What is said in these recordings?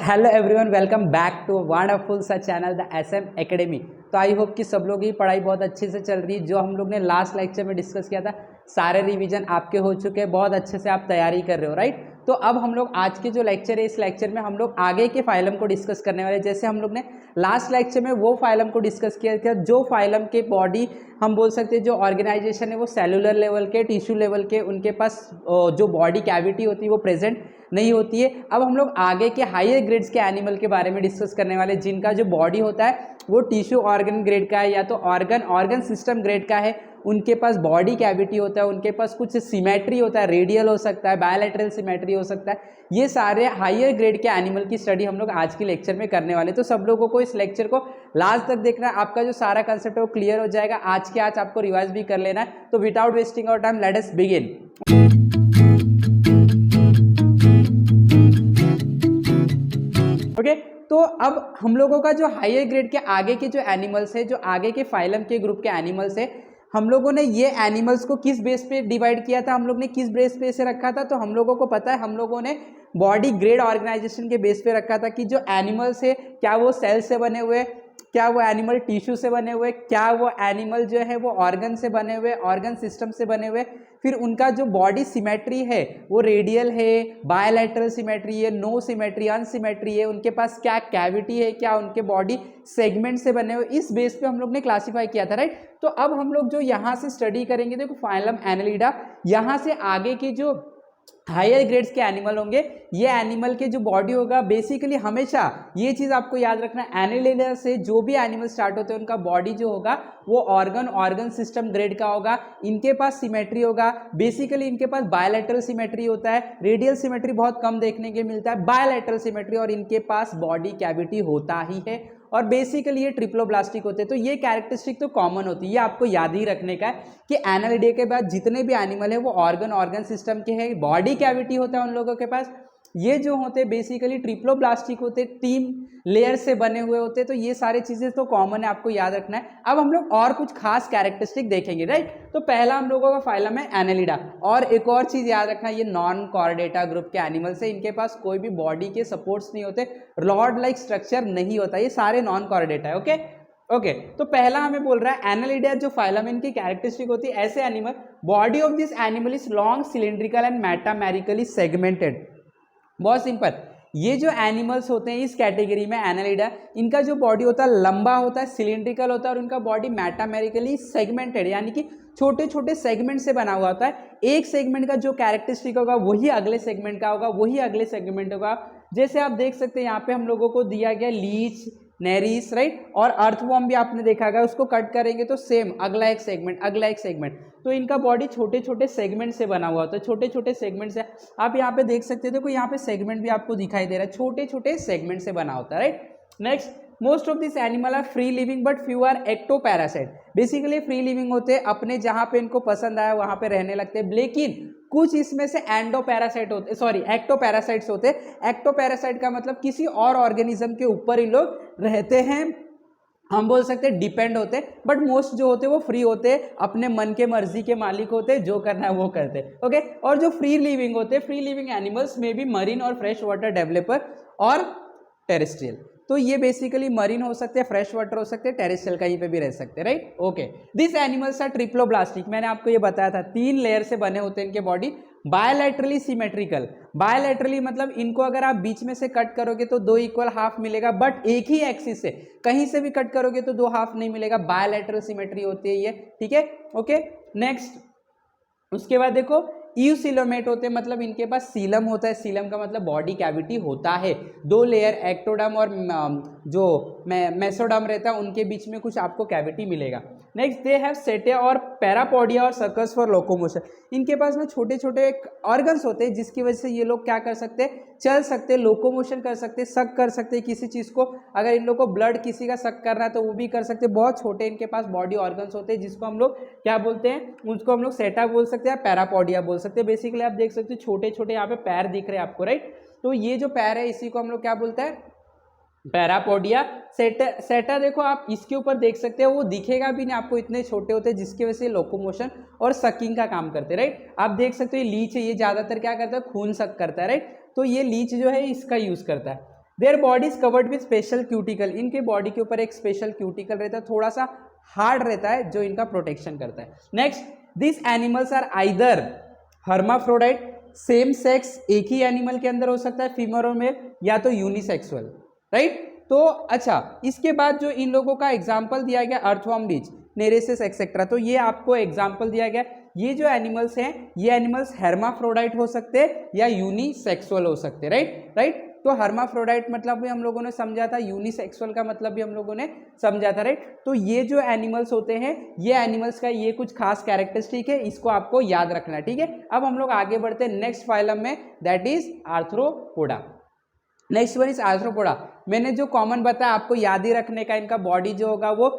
Hello everyone, welcome back to wonderful सा channel the SM academy. तो I hope कि सब लोग की पढ़ाई बहुत अच्छे से चल रही है। जो हम लोग ने लास्ट लेक्चर में डिस्कस किया था, सारे रिवीजन आपके हो चुके हैं, बहुत अच्छे से आप तैयारी कर रहे हो, राइट। तो अब हम लोग आज के जो लेक्चर है, इस लेक्चर में हम लोग आगे के फाइलम को डिस्कस करने वाले। जैसे हम लोग ने लास्ट लेक्चर में वो फाइलम को डिस्कस किया था जो फाइलम के बॉडी हम बोल सकते हैं, जो ऑर्गेनाइजेशन है वो सेलुलर लेवल के, टिश्यू लेवल के, उनके पास जो बॉडी कैविटी होती है वो प्रेजेंट नहीं होती है। अब हम लोग आगे के हायर ग्रेड्स के एनिमल के बारे में डिस्कस करने वाले, जिनका जो बॉडी होता है वो टिश्यू ऑर्गन ग्रेड का है या तो ऑर्गन सिस्टम ग्रेड का है। उनके पास बॉडी कैविटी होता है, उनके पास कुछ सिमेट्री होता है, रेडियल हो सकता है, बायलैटरल सिमेट्री हो सकता है। ये सारे हायर ग्रेड के एनिमल की स्टडी हम लोग आज की लेक्चर में करने वाले। तो सब लोगों को इस लेक्चर को लास्ट तक देखना है, आपका जो सारा कंसेप्ट है वो क्लियर हो जाएगा। आज के आज आपको रिवाइज भी कर लेना है। तो without wasting our time let us begin. Okay, तो अब हम लोगों का जो हायर ग्रेड के आगे के जो एनिमल्स है, जो आगे के फाइलम के ग्रुप के एनिमल्स है, हम लोगों ने ये एनिमल्स को किस बेस पे डिवाइड किया था, हम लोग ने किस बेस पे से रखा था। तो हम लोगों को पता है, हम लोगों ने बॉडी ग्रेड ऑर्गेनाइजेशन के बेस पे रखा था कि जो एनिमल्स है क्या वो सेल से बने हुए, क्या वो एनिमल टिश्यू से बने हुए, क्या वो एनिमल जो है वो ऑर्गन से बने हुए, ऑर्गन सिस्टम से बने हुए, फिर उनका जो बॉडी सिमेट्री है वो रेडियल है, बायलैटरल सिमेट्री है, नो सिमेट्री, अनसिमेट्री है, उनके पास क्या कैविटी है, क्या उनके बॉडी सेगमेंट से बने हुए, इस बेस पे हम लोग ने क्लासीफाई किया था, राइट। तो अब हम लोग जो यहाँ से स्टडी करेंगे, देखो फाइलम एनालिडा, यहाँ से आगे की जो हायर ग्रेड्स के एनिमल होंगे, ये एनिमल के जो बॉडी होगा बेसिकली हमेशा ये चीज आपको याद रखना, एनालिडा से जो भी एनिमल स्टार्ट होते हैं उनका बॉडी जो होगा वो ऑर्गन सिस्टम ग्रेड का होगा। इनके पास सिमेट्री होगा, बेसिकली इनके पास बायलैटरल सिमेट्री होता है, रेडियल सिमेट्री बहुत कम देखने के मिलता है, बायलैटरल सिमेट्री, और इनके पास बॉडी कैविटी होता ही है, और बेसिकली ये ट्रिप्लोब्लास्टिक होते हैं। तो ये कैरेक्टरिस्टिक तो कॉमन होती है, ये आपको याद ही रखने का है कि एनालिडा के बाद जितने भी एनिमल है वो ऑर्गन सिस्टम के हैं, बॉडी कैविटी होता है उन लोगों के पास। ये जो होते हैं बेसिकली ट्रिप्लोब्लास्टिक होते, 3 लेयर से बने हुए होते। तो ये सारी चीजें तो कॉमन है, आपको याद रखना है। अब हम लोग और कुछ खास कैरेक्टरिस्टिक देखेंगे, राइट। तो पहला हम लोगों का फाइलम है एनालिडा, और एक और चीज याद रखना, ये नॉन कॉर्डेटा ग्रुप के एनिमल्स है, इनके पास कोई भी बॉडी के सपोर्ट्स नहीं होते, रॉड लाइक स्ट्रक्चर नहीं होता, ये सारे नॉन कॉर्डेटा है। ओके, तो पहला हमें बोल रहा है एनालिडा जो फाइलम, इनकी कैरेक्टरिस्टिक होती है ऐसे animal, body of this animal is long, cylindrical and metamerically segmented. बहुत सिंपल, ये जो एनिमल्स होते हैं इस कैटेगरी में एनालिडा, इनका जो बॉडी होता है लंबा होता है, सिलिंड्रिकल होता है, और उनका बॉडी मेटामेरिकली सेगमेंटेड, यानी कि छोटे छोटे सेगमेंट से बना हुआ होता है। एक सेगमेंट का जो कैरेक्टरिस्टिक होगा वही अगले सेगमेंट का होगा, वही अगले सेगमेंट होगा। जैसे आप देख सकते हैं यहाँ पे हम लोगों को दिया गया लीच, नेरिस, राइट, और अर्थवॉर्म भी आपने देखा होगा, उसको कट करेंगे तो सेम अगला एक सेगमेंट, अगला एक सेगमेंट। तो इनका बॉडी छोटे छोटे सेगमेंट से बना हुआ होता है, छोटे छोटे सेगमेंट से। आप यहाँ पे देख सकते हो, देखो यहाँ पे सेगमेंट भी आपको दिखाई दे रहा है, छोटे छोटे सेगमेंट से बना होता है, right. Next, most of this animal are free living but few are ectoparasite. Basically free living होते हैं, अपने जहाँ पे इनको पसंद आया वहाँ पे रहने लगते हैं, लेकिन कुछ इसमें से एंडोपैरासाइट होते, सॉरी एक्टोपैरासाइट्स होते। एक्टोपैरासाइट का मतलब किसी और ऑर्गेनिज्म के ऊपर इन लोग रहते हैं, हम बोल सकते हैं डिपेंड होते, बट मोस्ट जो होते वो फ्री होते, अपने मन के मर्जी के मालिक होते, जो करना है वो करते। ओके, और जो फ्री लिविंग होते, फ्री लिविंग एनिमल्स में भी मरीन और फ्रेश वाटर डेवलपर और टेरेस्ट्रियल। तो ये बेसिकली मरीन हो सकते हैं, फ्रेश वाटर हो सकते हैं, टेरेस्ट्रियल कहीं पे भी रह सकते हैं, right. Okay, this animals are triploblastic, मैंने आपको ये बताया था 3 लेयर से बने होते हैं इनके बॉडी, बायलैटरली सिमेट्रिकल। बायलैटरली मतलब इनको अगर आप बीच में से कट करोगे तो 2 इक्वल हाफ मिलेगा, बट एक ही एक्सिस से कहीं से भी कट करोगे तो 2 हाफ नहीं मिलेगा, बायलैटरल सिमेट्री होती है ये, ठीक है। ओके, नेक्स्ट, उसके बाद देखो यूसिलोमेट होते हैं, मतलब इनके पास सीलम होता है, सीलम का मतलब बॉडी कैविटी होता है, 2 लेयर एक्टोडर्म और जो मेसोडर्म रहता है उनके बीच में कुछ आपको कैविटी मिलेगा। नेक्स्ट, दे हैव सेटे और पैरापोडिया और सर्कस फॉर लोकोमोशन। इनके पास ना छोटे छोटे ऑर्गन्स होते हैं जिसकी वजह से ये लोग क्या कर सकते हैं, चल सकते, लोकोमोशन कर सकते, सक कर सकते किसी चीज को, अगर इन लोग को ब्लड किसी का सक करना है तो वो भी कर सकते। बहुत छोटे इनके पास बॉडी ऑर्गन्स होते हैं जिसको हम लोग क्या बोलते हैं, उसको हम लोग सेटा बोल सकते हैं, पैरापोडिया बोल सकते हैं। बेसिकली आप देख सकते हो छोटे छोटे यहाँ पे पैर दिख रहे हैं आपको, राइट। तो ये जो पैर है इसी को हम लोग क्या बोलते हैं, पैरापोडिया। सेटा देखो आप इसके ऊपर देख सकते हो, वो दिखेगा भी नहीं आपको, इतने छोटे होते हैं जिसकी वजह से लोकोमोशन और सकिंग का काम करते हैं, राइट। आप देख सकते हो ये लीच है, ये ज्यादातर क्या करता है, खून सक करता है, राइट। तो ये लीच जो है इसका यूज करता है। There body is covered with special cuticle, इनके बॉडी के ऊपर एक स्पेशल क्यूटिकल रहता है, थोड़ा सा हार्ड रहता है जो इनका प्रोटेक्शन करता है। Next, this animals are either hermaphrodite, same sex एक ही एनिमल के अंदर हो सकता है फीमेल और मेल, या तो यूनिसेक्सुअल, राइट। तो अच्छा, इसके बाद जो इन लोगों का एग्जाम्पल दिया गया अर्थवर्म, लीच, नेरेसिस एक्सेट्रा, तो ये आपको एग्जाम्पल दिया गया। ये जो एनिमल्स हैं ये एनिमल्स हर्माफ्रोडाइट हो सकते हैं या यूनिसेक्सुअल हो सकते हैं, राइट राइट। तो हर्माफ्रोडाइट मतलब भी हम लोगों ने समझा था, यूनिसेक्सुअल का मतलब भी हम लोगों ने समझा था, राइट। तो ये जो एनिमल्स होते हैं ये एनिमल्स का ये कुछ खास कैरेक्टरिस्टिक है, इसको आपको याद रखना है, ठीक है। अब हम लोग आगे बढ़ते हैं नेक्स्ट फाइलम में, that is arthropoda. Next one is arthropoda. मैंने जो कॉमन बताया आपको याद ही रखने का, इनका बॉडी जो होगा वो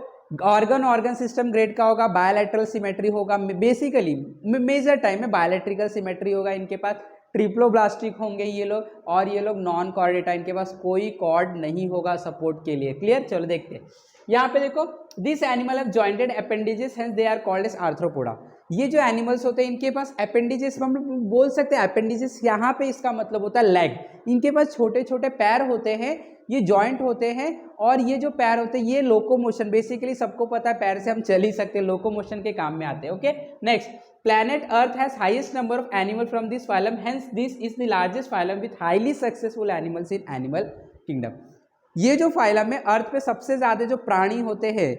ऑर्गन सिस्टम ग्रेड का होगा, बायोलैटरल सिमेट्री होगा, बेसिकली मेजर टाइम में बायोलैट्रिकल सिमेट्री होगा इनके पास, ट्रिप्लोब्लास्टिक होंगे ये लोग, और ये लोग नॉन कॉर्डेटा, इनके पास कोई कॉर्ड नहीं होगा सपोर्ट के लिए, क्लियर। चलो देखते हैं, यहाँ पे देखो, this animal have jointed appendages hence they are called as arthropoda. ये जो एनिमल्स होते हैं इनके पास अपेंडिजेस, हम लोग बोल सकते हैं अपेंडिजेस, यहाँ पे इसका मतलब होता है लेग। इनके पास छोटे छोटे पैर होते हैं, ये जॉइंट होते हैं, और ये जो पैर होते हैं ये लोकोमोशन, बेसिकली सबको पता है पैर से हम चल ही सकते हैं, लोकोमोशन के काम में आते हैं, okay. Next, planet earth has highest number of animal from this phylum, hence this is the largest phylum with highly successful animals in animal kingdom। ये जो फाइलम है अर्थ पे सबसे ज्यादा जो प्राणी होते हैं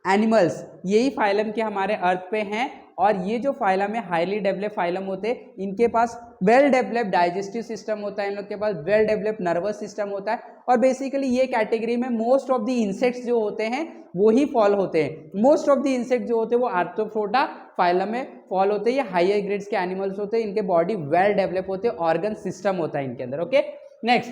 एनिमल्स, यही फाइलम के हमारे अर्थ पे हैं, और ये जो फाइलम है हाईली डेवलप फाइलम होते हैं, इनके पास वेल डेवलप डाइजेस्टिव सिस्टम होता है, इन लोग के पास वेल डेवलप नर्वस सिस्टम होता है, और बेसिकली ये कैटेगरी में मोस्ट ऑफ द इंसेक्ट्स जो होते हैं वो ही फॉल होते हैं। मोस्ट ऑफ द इंसेक्ट जो होते हैं वो आर्थ्रोपोडा फाइलम में फॉल होते हैं, ये हायर ग्रेड्स के एनिमल्स होते हैं, इनके बॉडी वेल डेवलप होते हैं, ऑर्गन सिस्टम होता है इनके अंदर, okay. Next,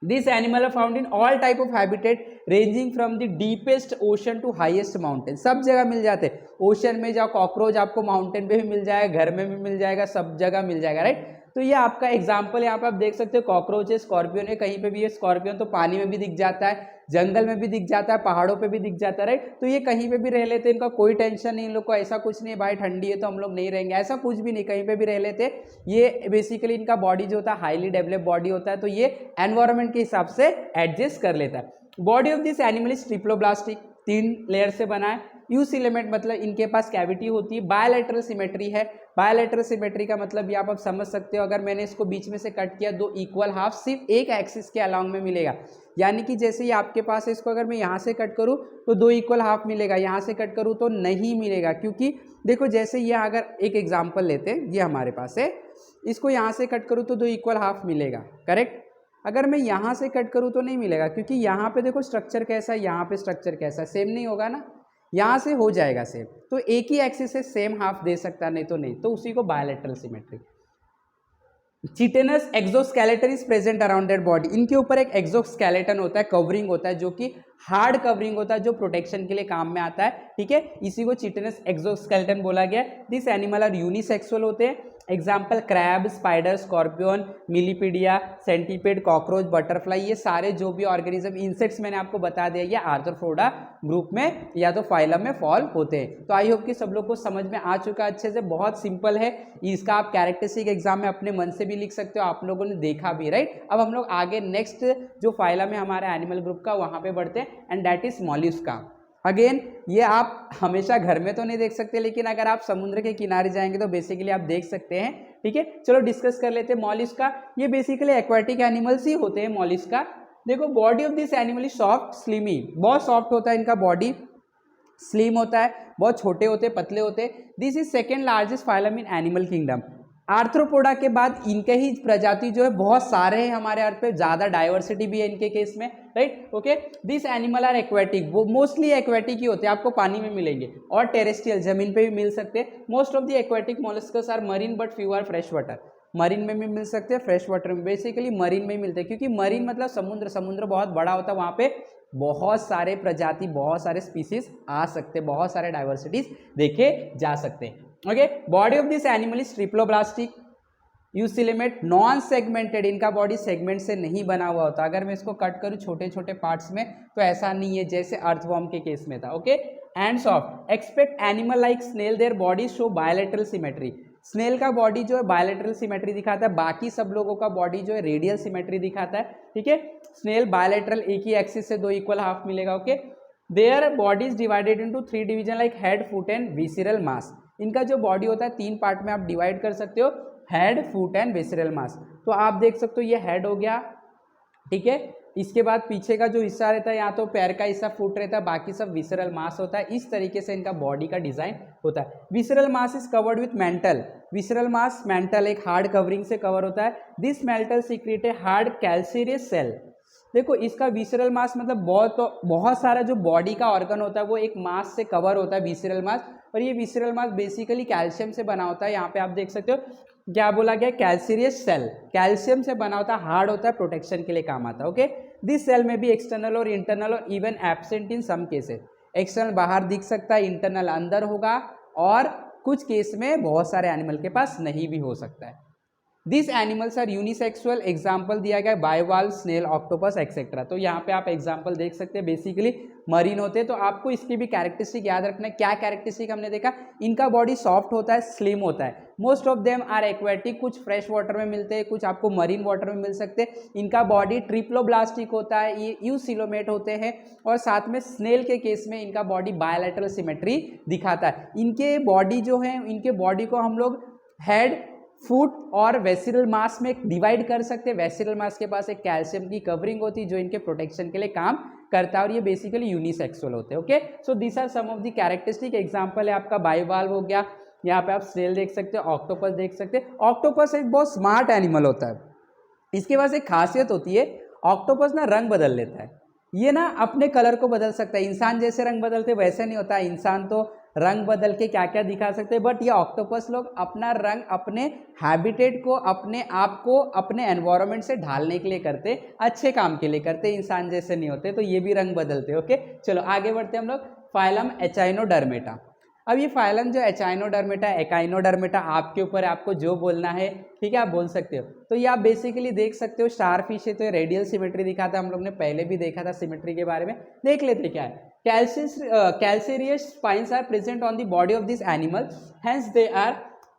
this animal are found in all type of habitat ranging from the deepest ocean to highest mountain, सब जगह मिल जाते हैं। ओशन में जाओ कॉकरोच आपको माउंटेन पे भी मिल जाएगा, घर में भी मिल जाएगा, सब जगह मिल जाएगा, राइट। तो ये आपका एग्जाम्पल यहाँ पे आप देख सकते हो, कॉकरोच है, स्कॉर्पियन है, कहीं पे भी ये स्कॉर्पियन तो पानी में भी दिख जाता है, जंगल में भी दिख जाता है, पहाड़ों पे भी दिख जाता है, राइट। तो ये कहीं पे भी रह लेते हैं, इनका कोई टेंशन नहीं, इन लोग को ऐसा कुछ नहीं है भाई ठंडी है तो हम लोग नहीं रहेंगे, ऐसा कुछ भी नहीं, कहीं पे भी रह लेते। ये बेसिकली इनका बॉडी जो होता है हाईली डेवलप बॉडी होता है, तो ये एनवायरमेंट के हिसाब से एडजस्ट कर लेता है। Body of this animal is triploblastic, 3 layer से बना है। यूसिलेमेट मतलब इनके पास कैविटी होती है। बायोलैटरल सिमेट्री है, बायोलैटरल सिमेट्री का मतलब ये आप समझ सकते हो, अगर मैंने इसको बीच में से कट किया, 2 इक्वल हाफ सिर्फ एक एक्सिस के अलॉन्ग में मिलेगा, यानी कि जैसे ही आपके पास है, इसको अगर मैं यहाँ से कट करूँ तो 2 इक्वल हाफ मिलेगा, यहाँ से कट करूँ तो नहीं मिलेगा, क्योंकि देखो जैसे ये अगर एक एग्जाम्पल लेते हैं, ये हमारे पास है, इसको यहाँ से कट करूँ तो 2 इक्वल हाफ मिलेगा, करेक्ट। अगर मैं यहाँ से कट करूँ तो नहीं मिलेगा, क्योंकि यहाँ पे देखो स्ट्रक्चर कैसा है, यहाँ पे स्ट्रक्चर कैसा है, सेम नहीं होगा ना, यहाँ से हो जाएगा सेम, तो एक ही एक्सिस से सेम हाफ दे सकता, नहीं तो नहीं, तो उसी को bilateral symmetry. Chitinous exoskeleton is present around that body, इनके ऊपर एक एक्सोस्केलेटन होता है, कवरिंग होता है, जो कि हार्ड कवरिंग होता है, जो प्रोटेक्शन के लिए काम में आता है, ठीक है, इसी को चिटेनस एक्सोस्केलेटन बोला गया। दिस एनिमल आर यूनिसेक्सुअल होते हैं, example crab, spider, scorpion, millipede, centipede, cockroach, butterfly, ये सारे जो भी ऑर्गेनिज्म इंसेक्ट्स मैंने आपको बता दिया, ये आर्थ्रोपोडा ग्रुप में या तो फाइलम में फॉल होते हैं। तो आई होप कि सब लोग को समझ में आ चुका है अच्छे से, बहुत सिंपल है, इसका आप कैरेक्टरिस्टिक एग्जाम में अपने मन से भी लिख सकते हो, आप लोगों ने देखा भी, राइट। अब हम लोग आगे नेक्स्ट जो फाइलम है हमारे एनिमल ग्रुप का, वहां पे बढ़ते हैं, एंड दैट इज मॉल्युस्का। अगेन ये आप हमेशा घर में तो नहीं देख सकते, लेकिन अगर आप समुद्र के किनारे जाएंगे तो बेसिकली आप देख सकते हैं, ठीक है। चलो डिस्कस कर लेते हैं मॉल्युस्का। ये बेसिकली एक्वाटिक एनिमल्स ही होते हैं मॉल्युस्का। देखो body of this animal is soft slimy, बहुत सॉफ्ट होता है इनका बॉडी, स्लिम होता है, बहुत छोटे होते हैं, पतले होते हैं। This is second largest phylum in animal kingdom. Arthropoda के बाद इनके ही प्रजाति जो है बहुत सारे हैं हमारे अर्थ पे, ज़्यादा डाइवर्सिटी भी है इनके केस में, right, okay. This animal are aquatic, वो मोस्टली एक्वेटिक ही होते हैं, आपको पानी में मिलेंगे, और टेरेस्ट्रियल जमीन पे भी मिल सकते हैं। Most of the aquatic molluscs are marine but few are fresh water, marine में भी मिल सकते हैं, फ्रेश वाटर में, बेसिकली मरीन में ही मिलते हैं, क्योंकि मरीन मतलब समुद्र, समुद्र बहुत बड़ा होता है, वहाँ पे बहुत सारे प्रजाति, बहुत सारे स्पीसीज आ सकते हैं, बहुत सारे डाइवर्सिटीज देखे जा सकते हैं, okay. Body of this animal is triploblastic, eucoelomate, non segmented, इनका बॉडी सेगमेंट से नहीं बना हुआ होता। अगर मैं इसको कट करूँ छोटे छोटे पार्ट्स में तो ऐसा नहीं है जैसे अर्थवर्म के केस में था, okay. And soft, expect animal like snail, their body show bilateral symmetry, snail का बॉडी जो है बायलैटरल सिमेट्री दिखाता है, बाकी सब लोगों का बॉडी जो है रेडियल सिमेट्री दिखाता है, ठीक है। स्नेल बायलैटरल, एक ही एक्सिस से दो इक्वल हाफ मिलेगा, okay. There body is divided into 3 division like head, foot and visceral mass. इनका जो बॉडी होता है 3 पार्ट में आप डिवाइड कर सकते हो, हेड, फुट एंड विसरल मास। तो आप देख सकते हो ये हेड हो गया, ठीक है। इसके बाद पीछे का जो हिस्सा रहता है, या तो पैर का हिस्सा फुट रहता है, बाकी सब विसरल मास होता है। इस तरीके से इनका बॉडी का डिजाइन होता है। Visceral mass is covered with mantle. Visceral mass mantle एक हार्ड कवरिंग से कवर होता है। This mantle secrete a hard calcareous shell. देखो इसका विसरल मास मतलब बहुत सारा जो बॉडी का ऑर्गन होता है वो एक मास से कवर होता है, विसरल मास। और ये विसरल मास बेसिकली कैल्शियम से बना होता है। यहाँ पे आप देख सकते हो क्या बोला गया, कैल्सीरियस सेल, कैल्शियम से बना होता है, हार्ड होता है, प्रोटेक्शन के लिए काम आता है, ओके। दिस सेल में भी एक्सटर्नल और इंटरनल और even absent in some cases. External बाहर दिख सकता है, इंटरनल अंदर होगा, और कुछ केस में बहुत सारे एनिमल के पास नहीं भी हो सकता है। This animals are unisexual. Example दिया गया बायोवाल्व, स्नेल, ऑक्टोपस एक्सेट्रा। तो यहाँ पे आप एग्जाम्पल देख सकते हैं, बेसिकली मरीन होते हैं। तो आपको इसकी भी कैरेक्टरिस्टिक याद रखना है। क्या कैरेक्टरिस्टिक हमने देखा, इनका बॉडी सॉफ्ट होता है, स्लिम होता है। Most of them are aquatic, कुछ फ्रेश वाटर में मिलते हैं, कुछ आपको मरीन वाटर में मिल सकते हैं। इनका बॉडी ट्रिप्लोब्लास्टिक होता है, ये यूसिलोमेट होते हैं, और साथ में स्नेल के केस में इनका बॉडी बायलैटरल सिमेट्री दिखाता है। इनके बॉडी जो है, इनके बॉडी को हम लोग हेड, फुट और वेसिरल मास में डिवाइड कर सकते हैं। वेसिरल मास के पास एक कैल्शियम की कवरिंग होती है जो इनके प्रोटेक्शन के लिए काम करता है, और ये बेसिकली यूनिसेक्सुअल होते हैं, okay. So this are some of the characteristic. Example है आपका बायोवाल्व हो गया, यहाँ पे आप स्नेल देख सकते हो, ऑक्टोपस देख सकते हैं। ऑक्टोपस एक बहुत स्मार्ट एनिमल होता है। इसके पास एक खासियत होती है, ऑक्टोपस ना रंग बदल लेता है। ये ना अपने कलर को बदल सकता है। इंसान जैसे रंग बदलते वैसे नहीं होता है, इंसान तो रंग बदल के क्या क्या दिखा सकते हैं, बट ये ऑक्टोपस लोग अपना रंग अपने हैबिटेट को, अपने आप को, अपने एनवायरनमेंट से ढालने के लिए करते, अच्छे काम के लिए करते, इंसान जैसे नहीं होते। तो ये भी रंग बदलते, ओके। चलो आगे बढ़ते हैं हम लोग। फाइलम एचाइनोडर्मेटा। अब ये फाइलम जो एचाइनोडर्मेटा, एकाइनोडर्मेटा, आपके ऊपर है, आपको जो बोलना है, ठीक है, आप बोल सकते हो। तो ये आप बेसिकली देख सकते हो, स्टारफिश है तो ये रेडियल सिमेट्री दिखाता है। हम लोग ने पहले भी देखा था सिमेट्री के बारे में, देख लेते क्या है। Calcareous spines are present on the body of this animal, hence they are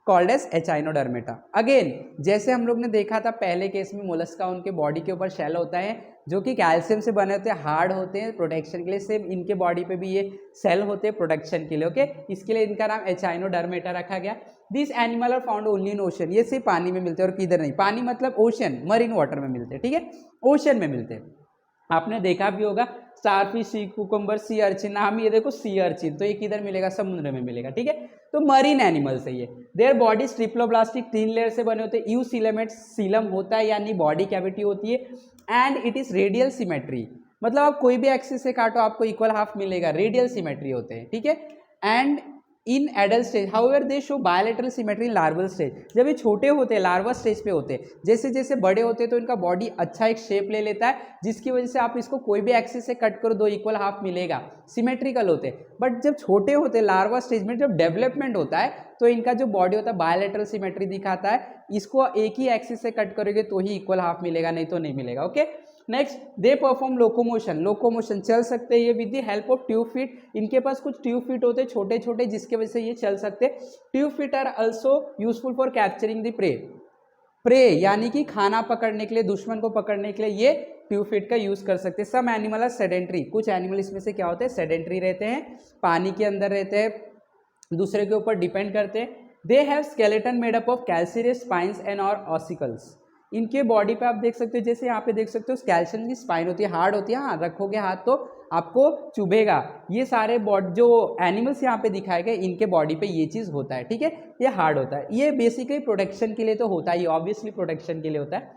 called as Echinodermata. Again जैसे हम लोग ने देखा था पहले केस में, मोलस्का उनके बॉडी के ऊपर शेल होता है जो कि कैल्शियम से बने होते हैं, हार्ड होते हैं, प्रोटेक्शन के लिए। सेम इनके बॉडी पे भी ये सेल होते हैं प्रोटेक्शन के लिए, ओके। इसके लिए इनका नाम एचाइनोडर्मेटा रखा गया। This animal are found only in ocean. ये सिर्फ पानी में मिलते हैं और किधर नहीं। पानी मतलब ओशन, मरीन वाटर में मिलते हैं, ठीक है, ओशन में मिलते हैं। आपने देखा भी होगा starfish, sea cucumber, sea urchin, नाम ये देखो सी अर्चिन, तो ये किधर मिलेगा, समुद्र में मिलेगा, ठीक है। तो मरीन एनिमल्स है ये। देयर बॉडी ट्रिप्लोब्लास्टिक, 3 लेयर से बने होते हैं। यू सिलेमेट, सीलम होता है यानी बॉडी कैविटी होती है, and it is radial symmetry, मतलब आप कोई भी एक्सिस से काटो आपको इक्वल हाफ मिलेगा, रेडियल सिमेट्री होते हैं, ठीक है। And in adult stage however they show bilateral symmetry in larval stage. जब ये छोटे होते हैं, लार्वा स्टेज पे होते हैं, जैसे जैसे बड़े होते हैं तो इनका बॉडी अच्छा एक शेप ले लेता है, जिसकी वजह से आप इसको कोई भी एक्सिस से कट करो, 2 इक्वल हाफ मिलेगा, सिमेट्रिकल होते हैं। बट जब छोटे होते हैं, लार्वा स्टेज में जब डेवलपमेंट होता है, तो इनका जो बॉडी होता है बायलैटरल सिमेट्री दिखाता है। इसको एक ही एक्सिस से कट करोगे तो ही इक्वल हाफ मिलेगा, नहीं तो नहीं मिलेगा, okay. Next, they perform locomotion. Locomotion चल सकते हैं ये with the help of tube feet. इनके पास कुछ ट्यूब फीट होते हैं छोटे छोटे, जिसके वजह से ये चल सकते हैं। Tube feet are also useful for capturing the prey. Prey यानी कि खाना पकड़ने के लिए, दुश्मन को पकड़ने के लिए ये ट्यूब फीट का यूज कर सकते हैं। Some animal are sedentary. कुछ एनिमल इसमें से क्या होते हैं, सेडेंट्री रहते हैं, पानी के अंदर रहते हैं, दूसरे के ऊपर डिपेंड करते हैं। They have skeleton made up of calcareous spines and और ऑसिकल्स। इनके बॉडी पे आप देख सकते हो, जैसे यहाँ पे देख सकते हो कैल्शियम की स्पाइन होती है, हार्ड होती है, हाँ रखोगे हाथ तो आपको चुभेगा। ये सारे बॉडी जो एनिमल्स यहाँ पे दिखाए गए, इनके बॉडी पे ये चीज़ होता है, ठीक है, ये हार्ड होता है। ये बेसिकली प्रोटेक्शन के लिए तो होता है, ये ऑब्वियसली प्रोटेक्शन के लिए होता है।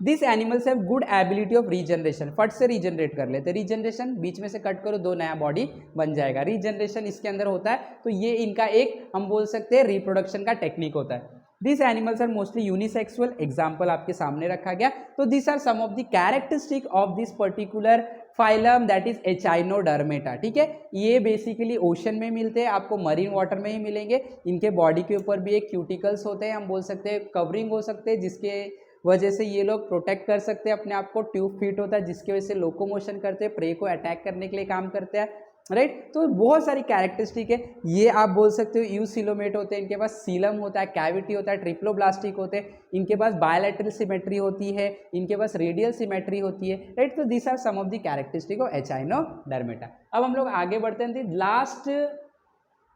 This animals have good ability of regeneration. फट से रीजनरेट कर लेते हैं। रीजनरेशन, बीच में से कट करो 2 नया बॉडी बन जाएगा, रीजनरेशन इसके अंदर होता है। तो ये इनका एक हम बोल सकते हैं रिप्रोडक्शन का टेक्निक होता है। This animals are mostly unisexual. Example आपके सामने रखा गया। तो this are some of the characteristic of this particular phylum, that is Echinodermata, ठीक है। ये बेसिकली ओशन में मिलते हैं, आपको मरीन वाटर में ही मिलेंगे। इनके बॉडी के ऊपर भी एक क्यूटिकल्स होते हैं, हम बोल सकते हैं कवरिंग हो सकते हैं, जिसके वजह से ये लोग प्रोटेक्ट कर सकते हैं अपने आप को। ट्यूब फीट होता है जिसकी वजह से लोकोमोशन करते हैं, प्रे को अटैक करने के लिए काम करते हैं। राइट। तो बहुत सारी कैरेक्टरिस्टिक है, ये आप बोल सकते हो यूसिलोमेट होते हैं, इनके पास सीलम होता है, कैविटी होता है, ट्रिप्लोब्लास्टिक होते हैं, इनके पास बायलैटरल सिमेट्री होती है, इनके पास रेडियल सिमेट्री होती है, राइट। तो this are some of the characteristic of Echinodermata. अब हम लोग आगे बढ़ते हैं, लास्ट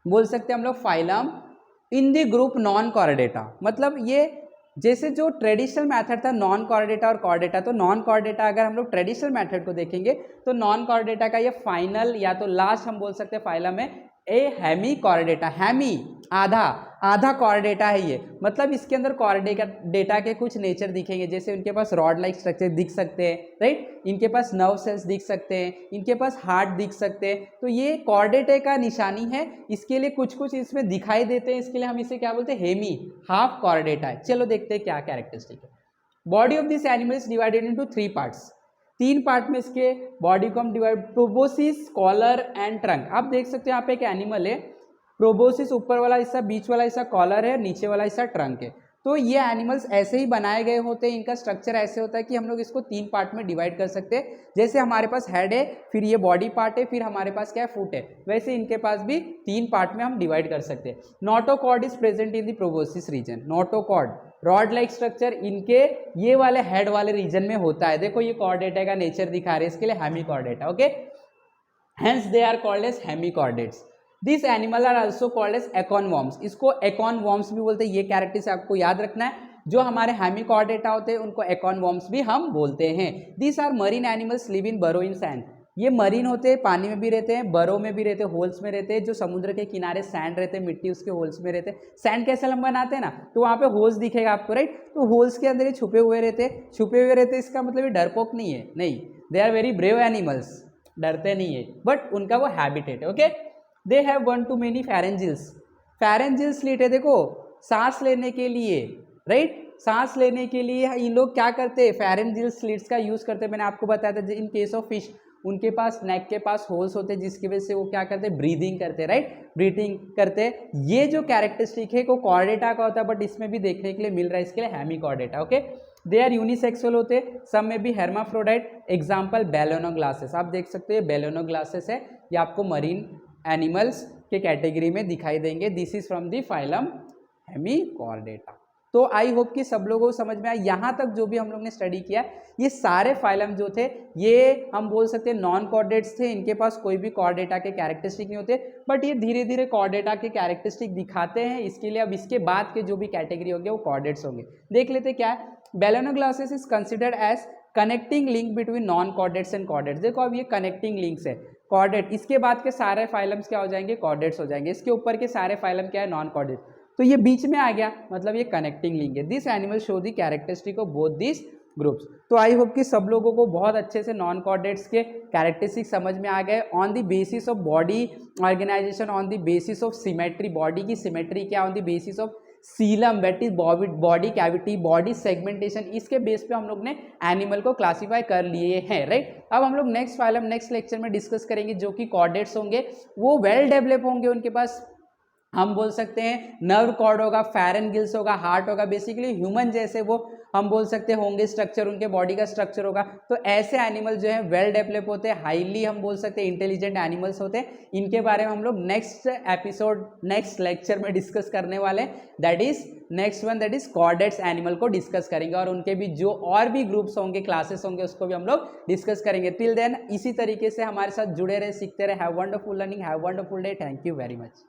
बोल सकते हैं हम लोग phylum in the group non Chordata. मतलब ये जैसे जो ट्रेडिशनल मेथड था नॉन कॉर्डेटा और कॉर्डेटा, तो नॉन कॉर्डेटा अगर हम लोग ट्रेडिशनल मेथड को देखेंगे तो नॉन कॉर्डेटा का ये फाइनल या तो लास्ट हम बोल सकते हैं फाइलम है ए हेमी कॉर्डेटा। हेमी आधा, आधा कॉर्डेटा है ये, मतलब इसके अंदर कॉर्डेटा के कुछ नेचर दिखेंगे, जैसे उनके पास रॉड लाइक स्ट्रक्चर दिख सकते हैं, राइट। इनके पास नर्व सेल्स दिख सकते हैं, इनके पास हार्ट दिख सकते हैं, तो ये कॉर्डेटे का निशानी है। इसके लिए कुछ कुछ इसमें दिखाई देते हैं, इसके लिए हम इसे क्या बोलते हैं, हेमी, हाफ कॉर्डेटा है। चलो देखते हैं क्या कैरेक्टरिस्टिक है। Body of this animal is divided into 3 parts. 3 part में इसके बॉडी को हम divide, proboscis, collar and trunk. आप देख सकते हो यहाँ पे एक एनिमल है, प्रोबोसिस ऊपर वाला हिस्सा, बीच वाला हिस्सा कॉलर है, नीचे वाला हिस्सा ट्रंक है। तो ये एनिमल्स ऐसे ही बनाए गए होते हैं, इनका स्ट्रक्चर ऐसे होता है कि हम लोग इसको 3 पार्ट में डिवाइड कर सकते हैं। जैसे हमारे पास हेड है, फिर ये बॉडी पार्ट है, फिर हमारे पास क्या है, फुट है, वैसे इनके पास भी 3 पार्ट में हम डिवाइड कर सकते हैं। Notochord is present in the proboscis region. Notochord rod like structure इनके ये वाले हेड वाले रीजन में होता है। देखो ये कॉर्डेटा का नेचर दिखा रहे हैं, इसके लिए Hemichordata, okay. Hence they are called as hemichordates. This animal are also called as acorn worms. इसको एकोनवॉर्म्स भी बोलते हैं। ये कैरेक्टरिस्टिक्स आपको याद रखना है, जो हमारे हेमीकॉर्डेटा होते हैं उनको एकोनवॉर्म्स भी हम बोलते हैं। This are marine animals live in burrow in sand. ये मरीन होते हैं, पानी में भी रहते हैं, बरो में भी रहते हैं, होल्स में रहते हैं। जो समुद्र के किनारे सैंड रहते हैं, मिट्टी उसके होल्स में रहते हैं। सैंड कैसे हम बनाते हैं ना, तो वहाँ पे होल्स दिखेगा आपको, राइट। तो होल्स के अंदर ये छुपे हुए रहते हैं, छुपे हुए रहते हैं, इसका मतलब ये डरपोक नहीं है, नहीं, they are very brave animals, डरते नहीं है, बट उनका वो हैबिटेट है, okay. They have 1 to many pharyngeals। pharyngeal slit है, देखो सांस लेने के लिए, राइट, सांस लेने के लिए इन लोग क्या करते हैं, pharyngeal slits का यूज करते हैं। मैंने आपको बताया था इन केस ऑफ फिश, उनके पास नेक के पास होल्स होते हैं, जिसकी वजह से वो क्या करते हैं, ब्रीदिंग करते हैं, राइट, ब्रीथिंग करते हैं। ये जो कैरेक्टरिस्टिक है वो कॉर्डेटा का होता है, बट इसमें भी देखने के लिए मिल रहा है, इसके लिए Hemichordata, okay. They are unisexual होते हैं, सब में भी हेर्माफ्रोडाइट। एग्जाम्पल बेलोनोग्लासेस, आप देख सकते हैं बेलोनोग्लासेस है, ये आपको मरीन एनिमल्स के कैटेगरी में दिखाई देंगे। This is from the phylum Hemichordata. तो आई होप कि सब लोगों को समझ में आया। यहाँ तक जो भी हम लोग ने स्टडी किया, ये सारे फाइलम जो थे ये हम बोल सकते हैं नॉन कॉर्डेट्स थे, इनके पास कोई भी कॉर्डेटा के कैरेक्टरिस्टिक नहीं होते, बट ये धीरे धीरे कॉर्डेटा के कैरेक्टरिस्टिक दिखाते हैं। इसके लिए अब इसके बाद के जो भी कैटेगरी होंगे वो कॉर्डेट्स होंगे। देख लेते क्या है। Balanoglossus is considered as connecting link between non chordates and chordates. देखो अब ये कनेक्टिंग लिंक्स है, कॉर्डेट, इसके बाद के सारे फाइलम्स क्या हो जाएंगे, कॉर्डेट्स हो जाएंगे। इसके ऊपर के सारे फाइलम क्या है, नॉन कॉर्डेट, तो ये बीच में आ गया, मतलब ये कनेक्टिंग लिंक है। This animal show the characteristic of both this groups. तो आई होप कि सब लोगों को बहुत अच्छे से नॉन कॉर्डेट्स के कैरेक्टरिस्टिक समझ में आ गए। On the basis of body organization, on the basis of symmetry, body की सिमेट्री क्या, on the basis of coelom that is body cavity, body segmentation, इसके बेस पे हम लोग ने एनिमल को क्लासीफाई कर लिए हैं, राइट। अब हम लोग नेक्स्ट फाइलम नेक्स्ट लेक्चर में डिस्कस करेंगे, जो कि कॉर्डेट्स होंगे, वो वेल डेवलप होंगे, उनके पास हम बोल सकते हैं नर्व कॉर्ड होगा, फेरेंगिल्स होगा, हार्ट होगा, बेसिकली ह्यूमन जैसे वो हम बोल सकते होंगे स्ट्रक्चर, उनके बॉडी का स्ट्रक्चर होगा। तो ऐसे एनिमल जो है वेल डेवलप होते हैं, हाईली हम बोल सकते हैं इंटेलिजेंट एनिमल्स होते हैं। इनके बारे में हम लोग नेक्स्ट एपिसोड नेक्स्ट लेक्चर में डिस्कस करने वाले, that is next one, that is chordates animal को डिस्कस करेंगे, और उनके भी जो और भी ग्रुप्स होंगे, क्लासेस होंगे, उसको भी हम लोग डिस्कस करेंगे। टिल देन इसी तरीके से हमारे साथ जुड़े रहे, सीखते रहे। Have wonderful learning, have wonderful day, thank you very much.